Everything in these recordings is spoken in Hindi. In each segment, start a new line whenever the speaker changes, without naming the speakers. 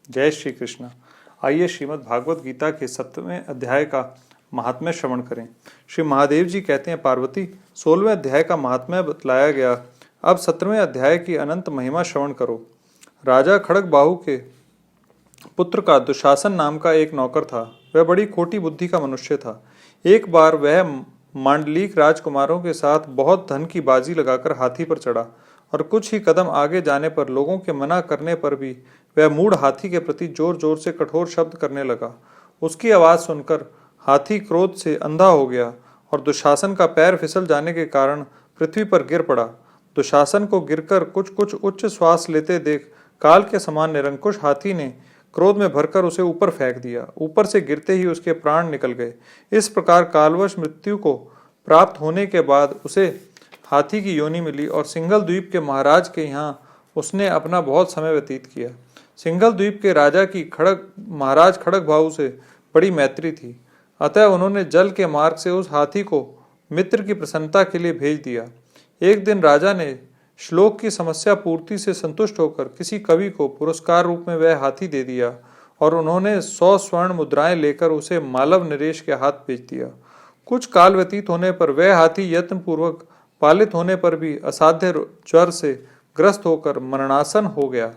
जय श्री कृष्ण। आइए श्रीमद् भागवत गीता के 7वें अध्याय का महात्म्य श्रवण करें। श्री महादेव जी कहते हैं, पार्वती 16वें अध्याय का महात्म्य बतलाया गया, अब 17वें अध्याय की अनंत महिमा श्रवण करो। राजा खड़गबाहु के पुत्र का दुशासन नाम का एक नौकर था। वह बड़ी खोटी बुद्धि का मनुष्य था। एक बार वह मांडलिक राजकुमारों के साथ बहुत धन की बाजी लगाकर हाथी पर चढ़ा और कुछ ही कदम आगे जाने पर लोगों के मना करने पर भी वह मूढ़ हाथी के प्रति जोर जोर से कठोर शब्द करने लगा। उसकी आवाज सुनकर हाथी क्रोध से अंधा हो गया और दुशासन का पैर फिसल जाने के कारण पृथ्वी पर गिर पड़ा। दुशासन को गिरकर कुछ कुछ उच्च श्वास लेते देख काल के समान निरंकुश हाथी ने क्रोध में भरकर उसे ऊपर फेंक दिया। ऊपर से गिरते ही उसके प्राण निकल गए। इस प्रकार कालवश मृत्यु को प्राप्त होने के बाद उसे हाथी की योनि मिली और सिंघल द्वीप के महाराज के यहाँ उसने अपना बहुत समय व्यतीत किया। सिंघल द्वीप के राजा की महाराज खड़गबाहु से बड़ी मैत्री थी, अतः उन्होंने जल के मार्ग से उस हाथी को मित्र की प्रसन्नता के लिए भेज दिया। एक दिन राजा ने श्लोक की समस्या पूर्ति से संतुष्ट होकर किसी कवि को पुरस्कार रूप में वह हाथी दे दिया और उन्होंने 100 स्वर्ण मुद्राएं लेकर उसे मालव नरेश के हाथ भेज दिया। कुछ काल व्यतीत होने पर वह हाथी यत्न पूर्वक पालित होने पर भी असाध्य ज्वर से ग्रस्त होकर मरणासन हो गया।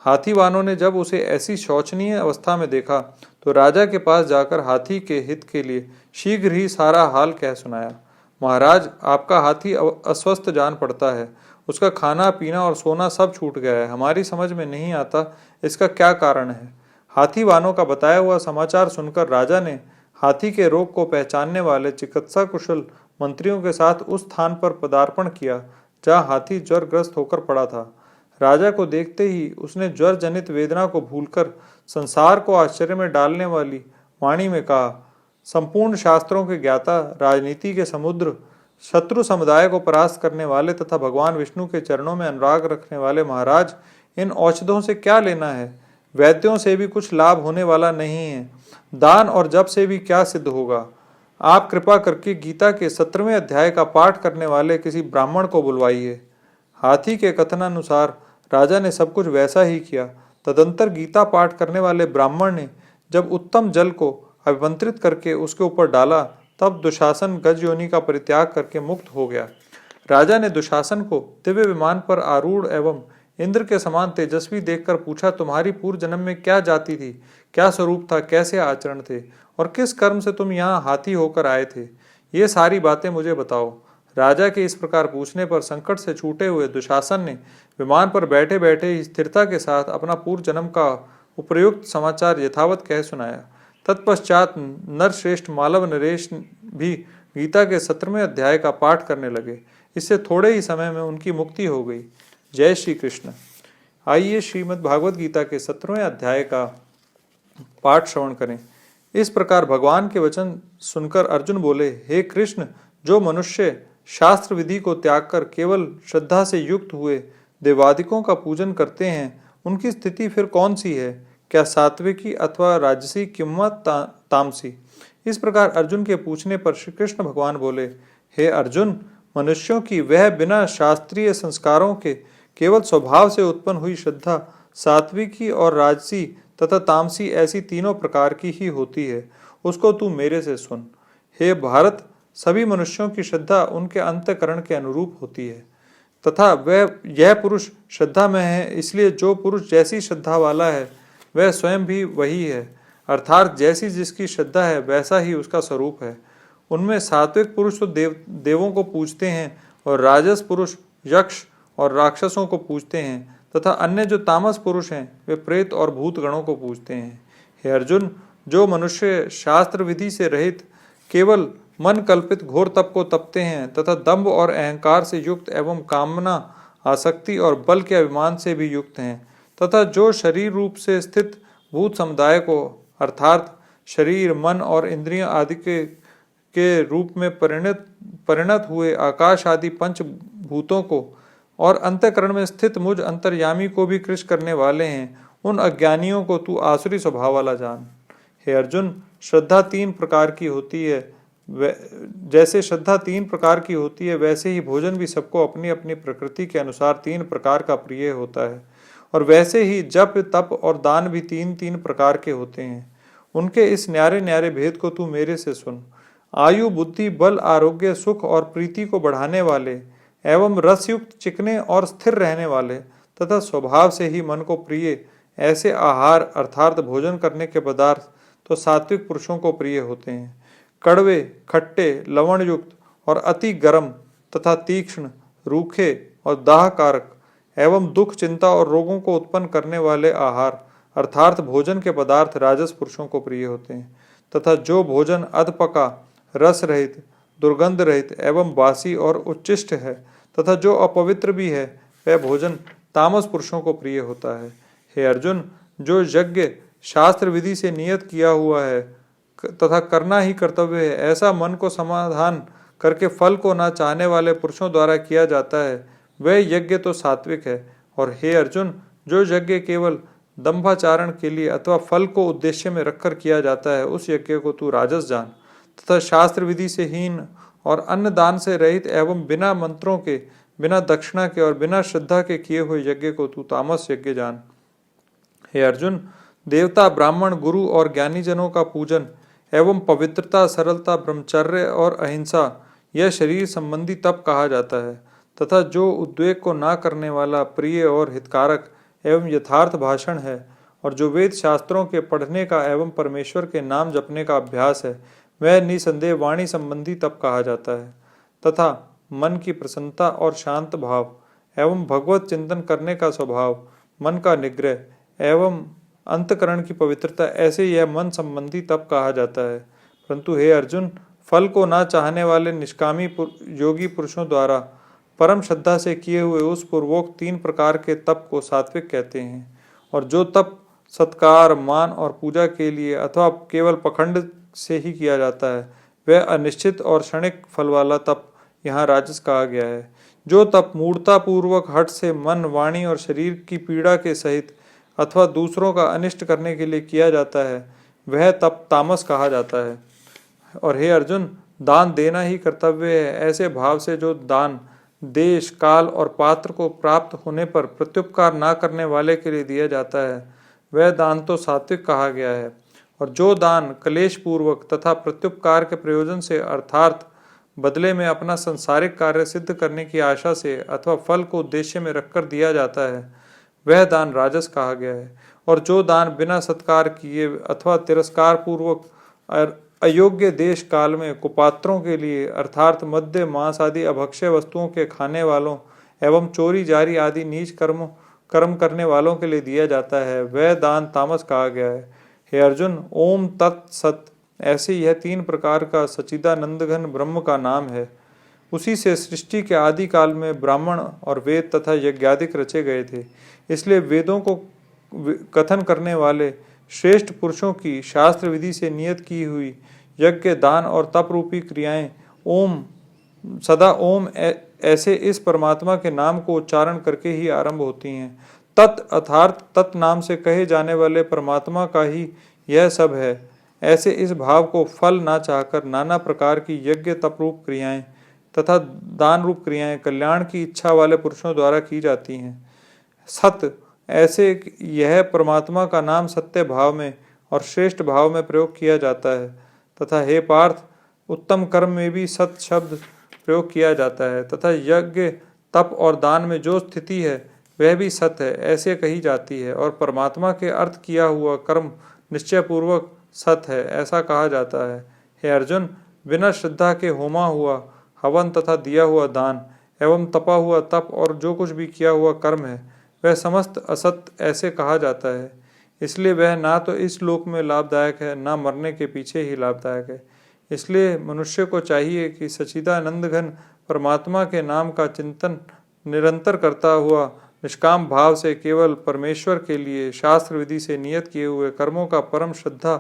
हाथीवानों ने जब उसे ऐसी शोचनीय अवस्था में देखा तो राजा के पास जाकर हाथी के हित के लिए शीघ्र ही सारा हाल कह सुनाया। महाराज, आपका हाथी अस्वस्थ जान पड़ता है। उसका खाना पीना और सोना सब छूट गया है। हमारी समझ में नहीं आता इसका क्या कारण है। हाथीवानों का बताया हुआ समाचार सुनकर राजा ने हाथी के रोग को पहचानने वाले चिकित्सा कुशल मंत्रियों के साथ उस स्थान पर पदार्पण किया जहाँ हाथी ज्वर ग्रस्त होकर पड़ा था। राजा को देखते ही उसने ज्वर जनित वेदना को भूलकर संसार को आश्चर्य में डालने वाली वाणी में कहा, संपूर्ण शास्त्रों के ज्ञाता, राजनीति के समुद्र, शत्रु समुदाय को परास्त करने वाले तथा भगवान विष्णु के चरणों में अनुराग रखने वाले महाराज, इन औषधों से क्या लेना है? वैद्यों से भी कुछ लाभ होने वाला नहीं है। दान और जप से भी क्या सिद्ध होगा? आप कृपा करके गीता के 17वें अध्याय का पाठ करने वाले किसी ब्राह्मण को बुलवाइए। हाथी के कथनानुसार राजा ने सब कुछ वैसा ही किया। तदंतर गीता पाठ करने वाले ब्राह्मण ने जब उत्तम जल को अभिमंत्रित करके उसके ऊपर डाला, तब दुशासन गज योनि का परित्याग करके मुक्त हो गया। राजा ने दुशासन को दिव्य विमान पर आरूढ़ एवं इंद्र के समान तेजस्वी देखकर पूछा, तुम्हारी पूर्व जन्म में क्या जाति थी, क्या स्वरूप था, कैसे आचरण थे और किस कर्म से तुम यहाँ हाथी होकर आए थे? ये सारी बातें मुझे बताओ। राजा के इस प्रकार पूछने पर संकट से छूटे हुए दुशासन ने विमान पर बैठे बैठे ही स्थिरता के साथ अपना पूर्व जन्म का उपयुक्त समाचार यथावत कह सुनाया। तत्पश्चात नरश्रेष्ठ मालव नरेश भी गीता के 17वें अध्याय का पाठ करने लगे। इससे थोड़े ही समय में उनकी मुक्ति हो गई। जय श्री कृष्ण। आइए श्रीमद् भागवत गीता के 17वें अध्याय का पाठ श्रवण करें। इस प्रकार भगवान के वचन सुनकर अर्जुन बोले, हे कृष्ण, जो मनुष्य शास्त्र विधि को त्याग कर केवल श्रद्धा से युक्त हुए देवादिकों का पूजन करते हैं, उनकी स्थिति फिर कौन सी है? क्या सात्विकी अथवा राजसी किंवा तामसी? इस प्रकार अर्जुन के पूछने पर श्री कृष्ण भगवान बोले, हे अर्जुन, मनुष्यों की वह बिना शास्त्रीय संस्कारों के केवल स्वभाव से उत्पन्न हुई श्रद्धा सात्विकी और राजसी तथा तामसी ऐसी तीनों प्रकार की ही होती है। उसको तू मेरे से सुन। हे भारत, सभी मनुष्यों की श्रद्धा उनके अंतःकरण के अनुरूप होती है तथा यह पुरुष श्रद्धा में है, इसलिए जो पुरुष जैसी श्रद्धा वाला है वह स्वयं भी वही है, अर्थात जैसी जिसकी श्रद्धा है वैसा ही उसका स्वरूप है। उनमें सात्विक पुरुष तो देवों को पूजते हैं और राजस पुरुष यक्ष और राक्षसों को पूजते हैं तथा अन्य जो तामस पुरुष हैं वे प्रेत और भूत गणों को पूजते हैं। हे अर्जुन, जो मनुष्य शास्त्र विधि से रहित केवल मन कल्पित घोर तप को तपते हैं तथा दंभ और अहंकार से युक्त एवं कामना, आसक्ति और बल के अभिमान से भी युक्त हैं तथा जो शरीर रूप से स्थित भूत समुदाय को अर्थात शरीर, मन और इंद्रियों आदि के रूप में परिणत हुए आकाश आदि पंच भूतों को और अंतःकरण में स्थित मुझ अंतर्यामी को भी कृश करने वाले हैं, उन अज्ञानियों को तू आसुरी स्वभाव वाला जान। हे अर्जुन, श्रद्धा 3 प्रकार की होती है। जैसे श्रद्धा 3 प्रकार की होती है, वैसे ही भोजन भी सबको अपनी अपनी प्रकृति के अनुसार 3 प्रकार का प्रिय होता है और वैसे ही जप तप और दान भी तीन तीन प्रकार के होते हैं। उनके इस न्यारे न्यारे भेद को तू मेरे से सुन। आयु बुद्धि बल आरोग्य सुख और प्रीति को बढ़ाने वाले एवं रसयुक्त चिकने और स्थिर रहने वाले तथा स्वभाव से ही मन को प्रिय ऐसे आहार अर्थात भोजन करने के पदार्थ तो सात्विक पुरुषों को प्रिय होते हैं। कड़वे खट्टे लवण युक्त और अति गर्म तथा तीक्ष्ण रूखे और दाहकारक एवं दुख चिंता और रोगों को उत्पन्न करने वाले आहार अर्थात भोजन के पदार्थ राजस पुरुषों को प्रिय होते हैं। तथा जो भोजन अधपका रस रहित दुर्गंध रहित एवं बासी और उच्चिष्ट है तथा जो अपवित्र भी है वह भोजन तामस पुरुषों को प्रिय होता है। हे अर्जुन, जो यज्ञ शास्त्र विधि से नियत किया हुआ है तथा करना ही कर्तव्य है ऐसा मन को समाधान करके फल को न चाहने वाले पुरुषों द्वारा किया जाता है वह यज्ञ तो सात्विक है। और हे अर्जुन, जो यज्ञ केवल दंभाचारण के लिए अथवा फल को उद्देश्य में रखकर किया जाता है उस यज्ञ को तू राजस जान। तथा शास्त्र विधि से हीन और अन्न दान से रहित एवं बिना मंत्रों के बिना दक्षिणा के और बिना श्रद्धा के किए हुए यज्ञ को तू तामस यज्ञ जान। हे अर्जुन, देवता ब्राह्मण गुरु और ज्ञानी जनों का पूजन एवं पवित्रता सरलता ब्रह्मचर्य और अहिंसा यह शरीर संबंधी तप कहा जाता है। तथा जो उद्वेग को ना करने वाला प्रिय और हितकारक एवं यथार्थ भाषण है और जो वेद शास्त्रों के पढ़ने का एवं परमेश्वर के नाम जपने का अभ्यास है वह निसंदेह वाणी संबंधी तप कहा जाता है। तथा मन की प्रसन्नता और शांत भाव एवं भगवत चिंतन करने का स्वभाव मन का निग्रह एवं अंतकरण की पवित्रता ऐसे यह मन संबंधी तप कहा जाता है। परंतु हे अर्जुन, फल को ना चाहने वाले निष्कामी योगी पुरुषों द्वारा परम श्रद्धा से किए हुए उस पूर्वोक्त तीन प्रकार के तप को सात्विक कहते हैं। और जो तप सत्कार मान और पूजा के लिए अथवा केवल पखंड से ही किया जाता है वह अनिश्चित और क्षणिक फल वाला तप यहाँ राजस कहा गया है। जो तप मूढ़ता पूर्वक हठ से मन वाणी और शरीर की पीड़ा के सहित अथवा दूसरों का अनिष्ट करने के लिए किया जाता है वह तप तामस कहा जाता है। और हे अर्जुन, दान देना ही कर्तव्य है ऐसे भाव से जो दान देश काल और पात्र को प्राप्त होने पर प्रत्युपकार ना करने वाले के लिए दिया जाता है वह दान तो सात्विक कहा गया है। और जो दान क्लेश पूर्वक तथा प्रत्युपकार के प्रयोजन से अर्थात बदले में अपना संसारिक कार्य सिद्ध करने की आशा से अथवा फल को उद्देश्य में रखकर दिया जाता है वह दान राजस कहा गया है। और जो दान बिना सत्कार किए अथवा तिरस्कार पूर्वक अयोग्य देश काल में कुपात्रों के लिए अर्थात मद्य मांस आदि अभक्ष्य वस्तुओं के खाने वालों एवं चोरी जारी आदि नीच कर्म करने वालों के लिए दिया जाता है वह दान तामस कहा गया है। हे अर्जुन, ओम तत्सत ऐसे यह तीन प्रकार का सच्चिदानंद घन ब्रह्म का नाम है। उसी से सृष्टि के आदि काल में ब्राह्मण और वेद तथा यज्ञादिक रचे गए थे। इसलिए वेदों को कथन करने वाले श्रेष्ठ पुरुषों की शास्त्र विधि से नियत की हुई यज्ञ दान और तप रूपी क्रियाएं ओम सदा ओम ऐसे इस परमात्मा के नाम को उच्चारण करके ही आरंभ होती हैं। तत् अर्थात तत् नाम से कहे जाने वाले परमात्मा का ही यह सब है। ऐसे इस भाव को फल ना चाहकर नाना प्रकार की यज्ञ तप रूप क्रियाएं तथा दान रूप क्रियाएं कल्याण की इच्छा वाले पुरुषों द्वारा की जाती हैं। सत ऐसे यह परमात्मा का नाम सत्य भाव में और श्रेष्ठ भाव में प्रयोग किया जाता है। तथा हे पार्थ, उत्तम कर्म में भी सत शब्द प्रयोग किया जाता है तथा यज्ञ तप और दान में जो स्थिति है वह भी सत है ऐसे कही जाती है। और परमात्मा के अर्थ किया हुआ कर्म निश्चय पूर्वक सत है ऐसा कहा जाता है। हे अर्जुन, बिना श्रद्धा के होमा हुआ हवन तथा दिया हुआ दान एवं तपा हुआ तप और जो कुछ भी किया हुआ कर्म है वह समस्त असत ऐसे कहा जाता है। इसलिए वह ना तो इस लोक में लाभदायक है ना मरने के पीछे ही लाभदायक है। इसलिए मनुष्य को चाहिए कि सच्चिदानंद घन परमात्मा के नाम का चिंतन निरंतर करता हुआ निष्काम भाव से केवल परमेश्वर के लिए शास्त्र विधि से नियत किए हुए कर्मों का परम श्रद्धा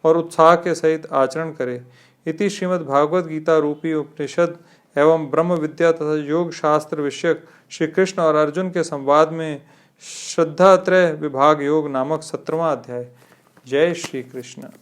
और उत्साह के सहित आचरण करे। इति श्रीमद् भागवत गीता रूपी उपनिषद एवं ब्रह्म विद्या तथा योग शास्त्र विषयक श्री कृष्ण और अर्जुन के संवाद में श्रद्धात्रय विभाग योग नामक 17वां अध्याय। जय श्री कृष्ण।